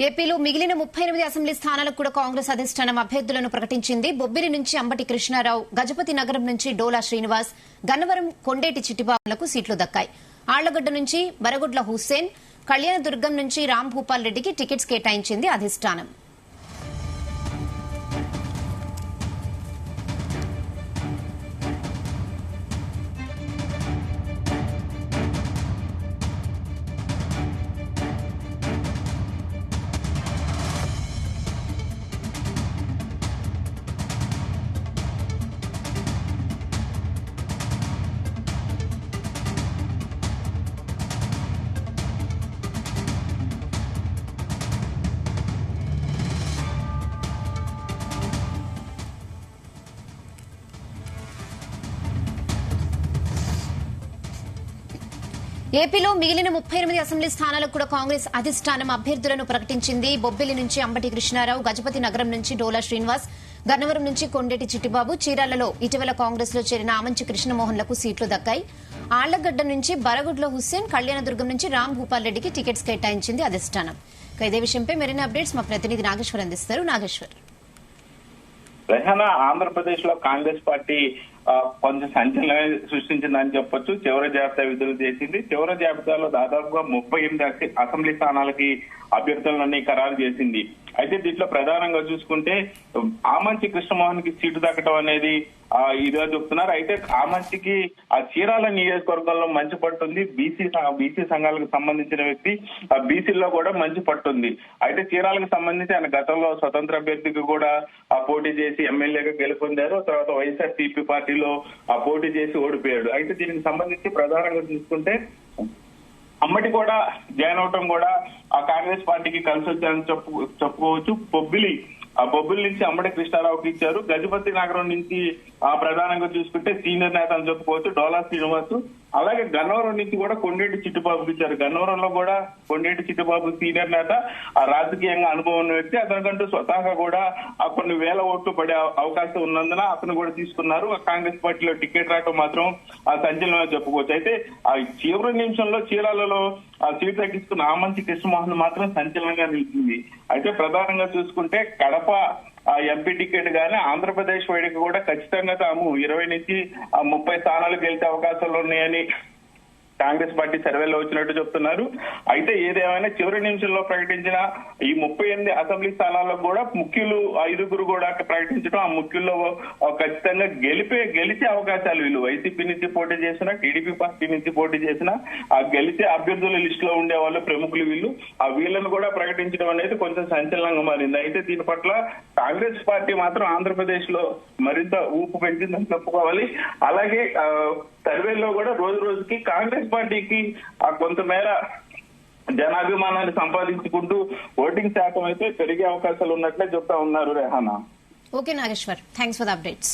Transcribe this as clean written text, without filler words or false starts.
ఏపీలో మిగిలిన 38 అసెంబ్లీ స్థానాలకు కూడా కాంగ్రెస్ అధిష్టానం అభ్యర్థులను ప్రకటించింది. బొబ్బిలి నుంచి అంబటి కృష్ణారావు, గజపతి నగరం నుంచి డోలా శ్రీనివాస్, గన్నవరం కొండేటి చిట్టిబాబులకు సీట్లు దక్కాయి. ఆళ్లగడ్డ నుంచి బరగుడ్ల హుస్సేన్, కళ్యాణదుర్గం నుంచి రామ్ భూపాల్ రెడ్డికి టికెట్స్ కేటాయించింది అధిష్టానం. ఏపీలో మిగిలిన 38 అసెంబ్లీ స్థానాలకు కూడా కాంగ్రెస్ అధిష్టానం అభ్యర్థులను ప్రకటించింది. బొబ్బిలి నుంచి అంబటి కృష్ణారావు, గజపతి నగరం నుంచి డోలా శ్రీనివాస్, గన్నవరం నుంచి కొండేటి చిట్టిబాబు, చీరాలలో ఇటీవల కాంగ్రెస్ లో చేరిన ఆమంచి కృష్ణమోహన్లకు సీట్లు దక్కాయి. ఆళ్లగడ్డ నుంచి బరగుడ్ల హుస్సేన్, కళ్యాణదుర్గం నుంచి రామ్ భూపాల్ రెడ్డికి టికెట్స్ కేటాయించింది అధిష్టానం. ఇదే విషయంపై మరిన్ని అప్డేట్స్ మా ప్రతినిధి నాగేశ్వర్ అందిస్తారు. నాగేశ్వర్, ఆంధ్రప్రదేశ్ లో కాంగ్రెస్ పార్టీ కొంచెం సంచలనం సృష్టించిందని చెప్పొచ్చు. చివరి జాబితా విడుదల చేసింది. చివరి జాబితాలో దాదాపుగా 38 అసెంబ్లీ స్థానాలకి అభ్యర్థులన్నీ ఖరారు చేసింది. అయితే దీంట్లో ప్రధానంగా చూసుకుంటే ఆమంచి కృష్ణమోహన్ కి సీటు దక్కడం అనేది ఇదిగా చెప్తున్నారు. అయితే ఆమంచికి ఆ చీరాల నియోజకవర్గంలో మంచి పట్టుంది. బీసీ సంఘాలకు సంబంధించిన వ్యక్తి, బీసీల్లో కూడా మంచి పట్టుంది. అయితే చీరాలకు సంబంధించి ఆయన గతంలో స్వతంత్ర అభ్యర్థికి కూడా పోటీ చేసి ఎమ్మెల్యేగా గెలుపొందారు. తర్వాత వైఎస్ఆర్సీపీ పార్టీలో పోటీ చేసి ఓడిపోయాడు. అయితే దీనికి సంబంధించి ప్రధానంగా చూసుకుంటే అమ్మటి కూడా జాయిన్ అవటం కూడా ఆ కాంగ్రెస్ పార్టీకి కలిసి వచ్చారని చెప్పుకోవచ్చు. బొబ్బిలి నుంచి అంబటి కృష్ణారావుకి ఇచ్చారు. గజపతి నగరం నుంచి ప్రధానంగా చూసుకుంటే సీనియర్ నేత అని చెప్పుకోవచ్చు డోలా శ్రీనివాస్. అలాగే గన్నవరం నుంచి కూడా కొండేటి చిట్టిబాబుకి ఇచ్చారు. గన్నవరంలో కూడా కొండేటి చిట్టిబాబు సీనియర్ నేత, రాజకీయంగా అనుభవం ఉన్న వ్యక్తి. అతనికంటూ స్వతహాగా కూడా కొన్ని వేల ఓట్లు పడే అవకాశం ఉన్నందున అతను కూడా తీసుకున్నారు. కాంగ్రెస్ పార్టీలో టికెట్ రావడం మాత్రం సంచలనం చెప్పుకోవచ్చు. అయితే చివరి నిమిషంలో చీరాలలో సీటు తగ్గించుకున్న ఆమంచి కృష్ణమోహన్ మాత్రం సంచలనంగా నిలిచింది. అయితే ప్రధానంగా చూసుకుంటే కడప ఎంపీ టికెట్ గానీ ఆంధ్రప్రదేశ్ వైడికి కూడా ఖచ్చితంగా తాము 20 నుంచి 30 స్థానాలు గెలిచే అవకాశాలు ఉన్నాయని కాంగ్రెస్ పార్టీ సర్వేలో వచ్చినట్టు చెప్తున్నారు. అయితే ఏదేమైనా చివరి నిమిషంలో ప్రకటించిన ఈ 38 అసెంబ్లీ స్థానాల్లో కూడా ముఖ్యులు 5గురు కూడా ప్రకటించడం, ఆ ముఖ్యుల్లో ఖచ్చితంగా గెలిచే అవకాశాలు వీళ్ళు వైసీపీ నుంచి పోటీ చేసిన, టీడీపీ పార్టీ నుంచి పోటీ చేసిన ఆ గెలిచే అభ్యర్థుల లిస్ట్ లో ఉండే వాళ్ళు ప్రముఖులు వీళ్ళను కూడా ప్రకటించడం అనేది కొంచెం సంచలనంగా మారింది. అయితే దీని పట్ల కాంగ్రెస్ పార్టీ మాత్రం ఆంధ్రప్రదేశ్ లో మరింత ఊపు పెంచిందని చెప్పుకోవాలి. అలాగే సర్వేలో కూడా రోజు రోజుకి కాంగ్రెస్ పార్టీకి కొంతమేర జనాభిమానాన్ని సంపాదించుకుంటూ ఓటింగ్ శాతం అయితే పెరిగే అవకాశాలు ఉన్నట్లే చెప్తా ఉన్నారు. Rehana. Okay Nageshwar, thanks for the updates.